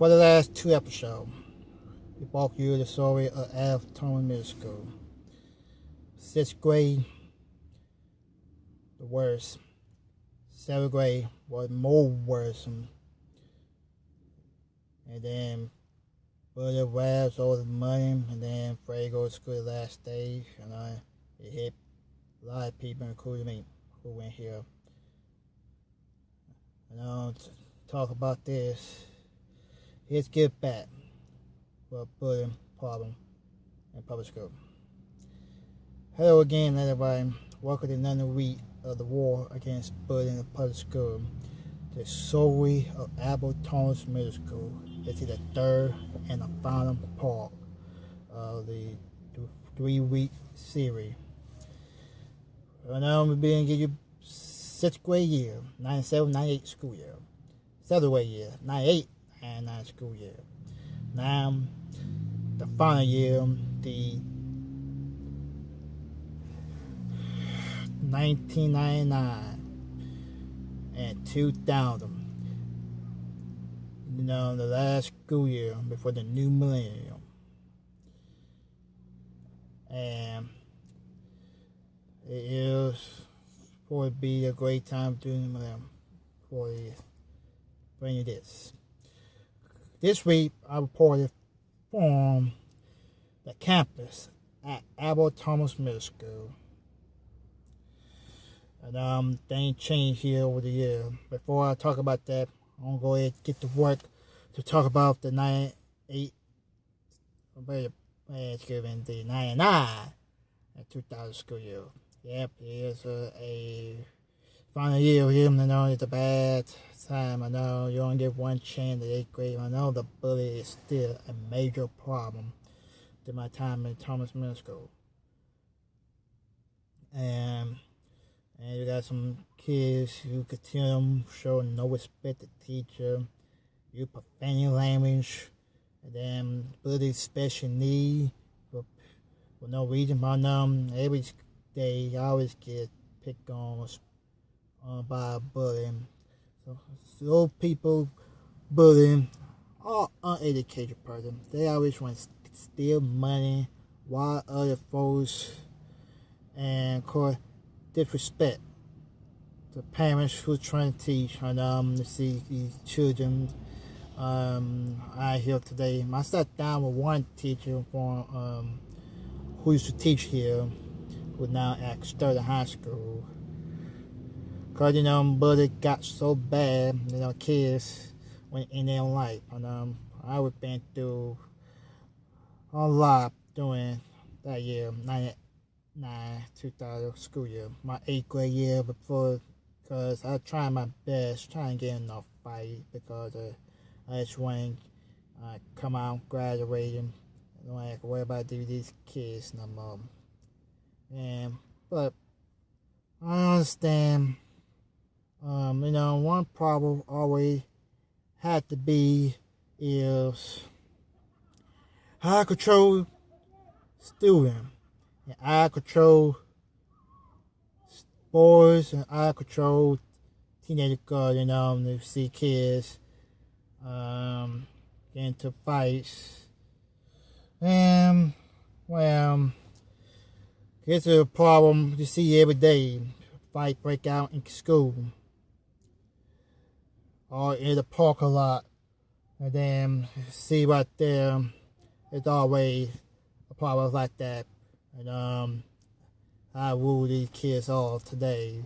For the last two episodes, we brought you the story of Adams Thomas Middle School. Sixth grade, the worst. Seventh grade was more worrisome. And then Bully Rabs over the money, and then Fred goes to school the last day, and it hit a lot of people, including me, who went here. To talk about this, let's get back for a bullying problem in public school. Hello again, everybody. Welcome to another week of the war against bullying in public school. The story of Adams Thomas Middle School. This is the third and the final part of the 3-week series. Right now, we're being give you sixth grade year, 97-98 school year. Seventh grade year, 98-99 school year. Now, the final year, the 1999 and 2000. The last school year before the new millennium. And it is for to be a great time during the millennium for bring you this. This week, I reported from the campus at Adams Thomas Middle School. And things changed here over the year. Before I talk about that, I'm going to go ahead and get to work to talk about the 99 and 2000 school year. Yep, it is a final year here. I know it's a bad time. I know you only get one chance in the 8th grade. I know the bully is still a major problem to my time in Thomas Middle School. And you got some kids who continue to show no respect to teacher, use profane language, and then bully special need for no reason. But every day I always get picked on by bullying. So those people bullying are uneducated person. They always want to steal money while other folks, and of course, disrespect the parents who's trying to teach and to see these children. I here today. I sat down with one teacher from who used to teach here, who now at Sterling High School. Cause bullying got so bad, kids went in their life, and I was been through a lot during that year, 2000 school year, my 8th grade year before, because I tried my best, trying to get in a fight, because I just want to come out, graduating, I don't have to worry about these kids no more. But I understand, one problem always had to be is how I control student. And I control boys, and I control teenage girls, to see kids get into fights. And, well, it's a problem you see every day. Fight break out in school or in the park a lot. And then see right there, it's always a problem like that. And I woo these kids all today.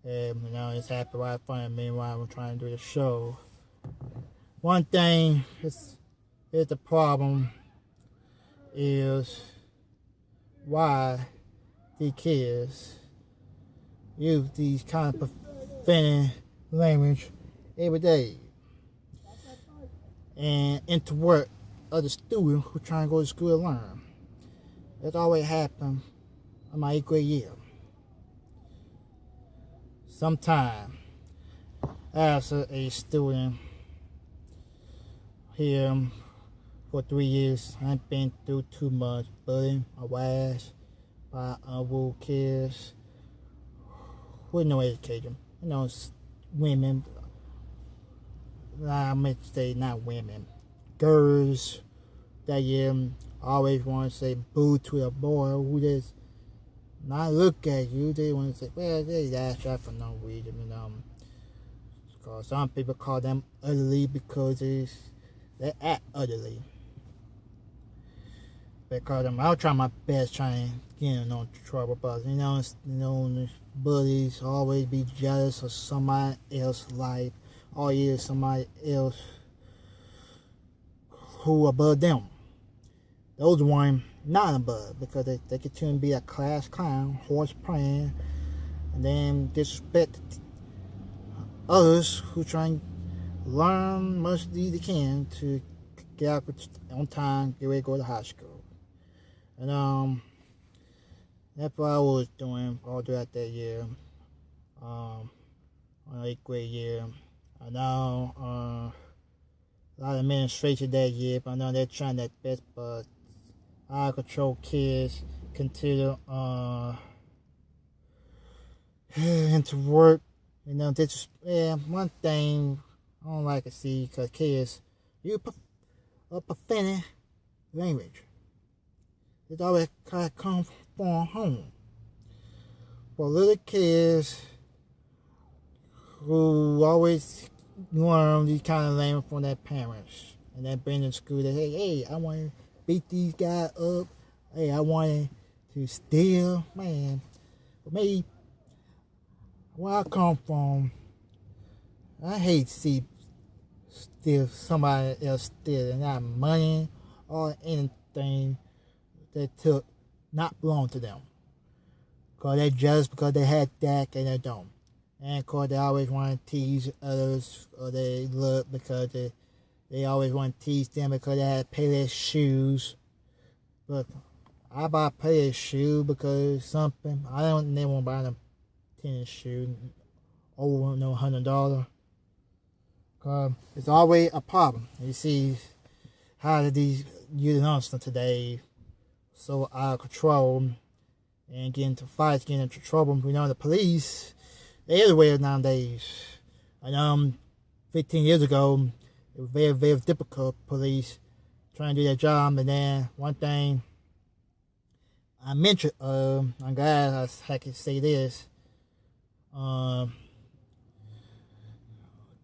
And it's happening right in front of me while I'm trying to do the show. One thing is the problem is why the kids use these kind of profane language every day and interrupt other students who try to go to school and learn. It always happened in my 8th grade year. Sometime as a student here for 3 years, I've been through too much bullying, harassed by unruly kids with no education. Women, I meant to say not women, girls that year always want to say boo to a boy who just not look at you. They want to say, well, they laugh that for no reason. Because some people call them ugly because they act ugly. Because I'll try my best trying to get in no trouble, but bullies always be jealous of somebody else's life, or either somebody else who above them. Those one not above, because they continue to be a class clown, horse playing, and then disrespect others who try and learn much as they can to get out on time, get ready to go to high school. And that's what I was doing all throughout that year. On 8th grade year. I know a lot of administration that year, but I know they're trying their best, but out of control kids continue into work. This is one thing I don't like to see, because kids use profanity language. It always kind of comes from home. For little kids who always learn these kind of language from their parents, and then bring them to school, they say, hey, I want to beat these guys up. Hey, I want to steal. Man, for me, where I come from, I hate to see somebody else stealing, not money or anything that took not belong to them. Because they're jealous because they had that and they don't. And of course they always want to tease others, or they look because they always want to tease them because they had to pay their shoes. But I buy a pair of shoes because something, I don't never want to buy them tennis shoes over no $100. Because it's always a problem. You see how these youth youngsters today so out of control and get into fights, get into trouble. The police, they're everywhere nowadays. And 15 years ago, it was very, very difficult, police trying to do their job. And then one thing I mentioned, I'm glad I can say this,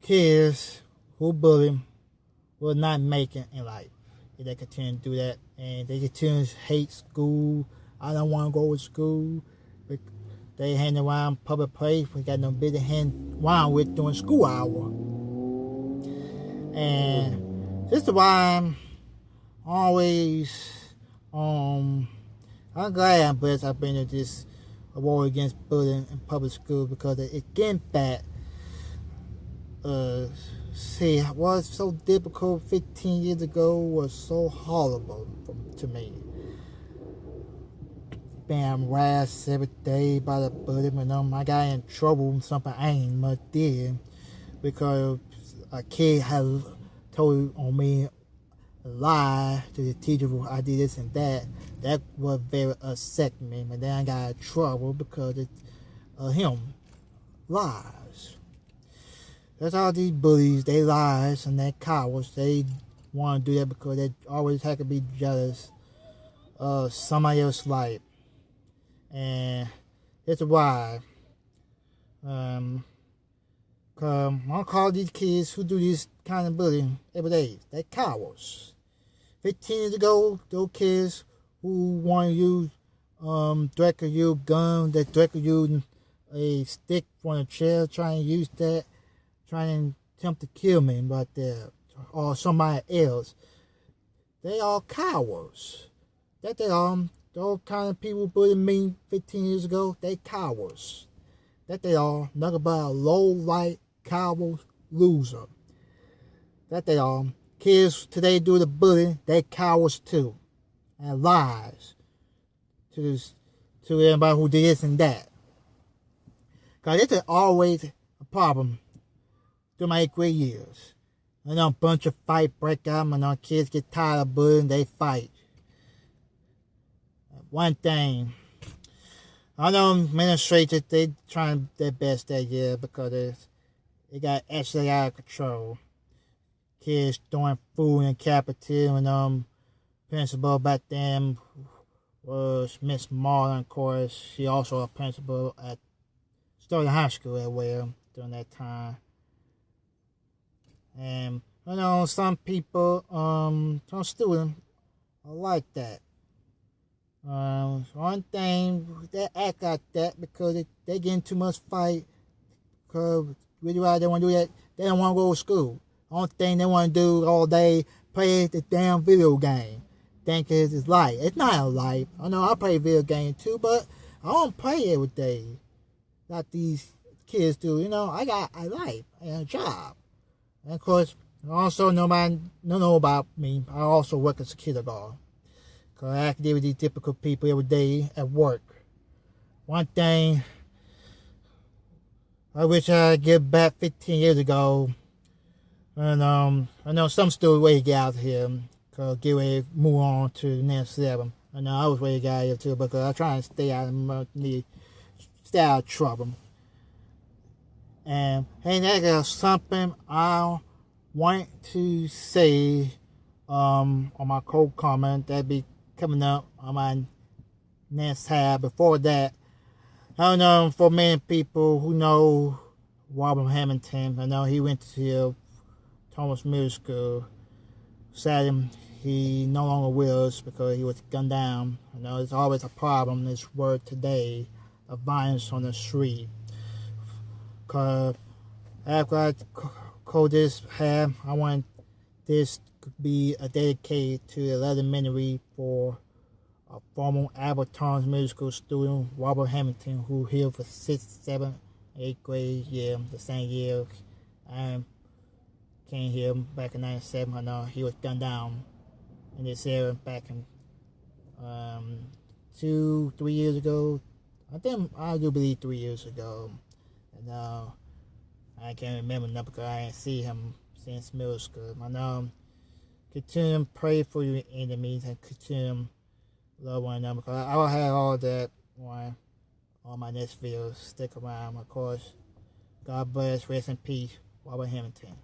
kids who bully will not make it in life. They continue to do that, and they continue to hate school. I don't want to go to school. They hang around public place. We got no business hang around with during school hour. And this is why I'm always, I'm glad I'm blessed I've been to this war against bullying in public school, because it getting back. See, what was so difficult 15 years ago was so horrible to me. Being harassed every day by the bully, I got in trouble with something I ain't much did, because a kid had told on me a lie to the teacher, I did this and that. That was very upsetting me, but then I got in trouble because of him. Lies. That's all these bullies, they lies and they cowards. They want to do that because they always have to be jealous of somebody else's life. And that's why I call these kids who do this kind of bullying every day, they're cowards. 15 years ago, those kids who want to use threaten you gun, they threaten you a stick from a chair, trying to use that, trying to attempt to kill me right there, or somebody else. They are cowards. That they are. Those kind of people bullying me 15 years ago, they cowards. That they are. Nothing but a low-light, coward loser. That they are. Kids today do the bullying, they cowards too. And lies to everybody who did this and that. Because this is always a problem through my 8th grade years. A bunch of fight break out, kids get tired of bullying, they fight. One thing, I know administrators, they trying their best that year because it got actually out of control. kids throwing food in cafeteria, and principal back then was Miss Marlin, of course. She also a principal at Sterling High School as well during that time. And some people, some students are like that. One thing, they act like that because they get in too much fight. Because really why they want to do that, they don't want to go to school. Only thing they want to do all day, play the damn video game. Think it's life. It's not a life. I know I play video game too, but I don't play every day like these kids do. I got a life and a job. And of course, also nobody don't know about me. I also work as a kindergarten. Because I have to deal with these typical people every day at work. One thing I wish I could get back 15 years ago. And I know some students ready to get out of here. Because get ready to move on to the next level. I know I was ready to get out of here too because I'm trying to stay out of trouble. And hey, that's something I want to say on my code comment that be coming up on my next tab. Before that, I don't know for many people who know Robert Hamilton. I know he went to Thomas Middle School. Sadly, he no longer with us because he was gunned down. I know it's always a problem in this world today of violence on the street. Cause after I called this tab, I want this to be a dedicated to the elementary for a former Albert Thomas Middle School student, Robert Hamilton, who here for 6th, 7th, 8th grade year, the same year. I came here back in 97. I know he was gunned down in this area back in 2-3 years ago. I do believe 3 years ago. And I can't remember now because I ain't see him since middle school. I know continue to pray for your enemies and continue to love one another because I will have all that on my next video. Stick around, of course. God bless, rest in peace, Robert Hamilton.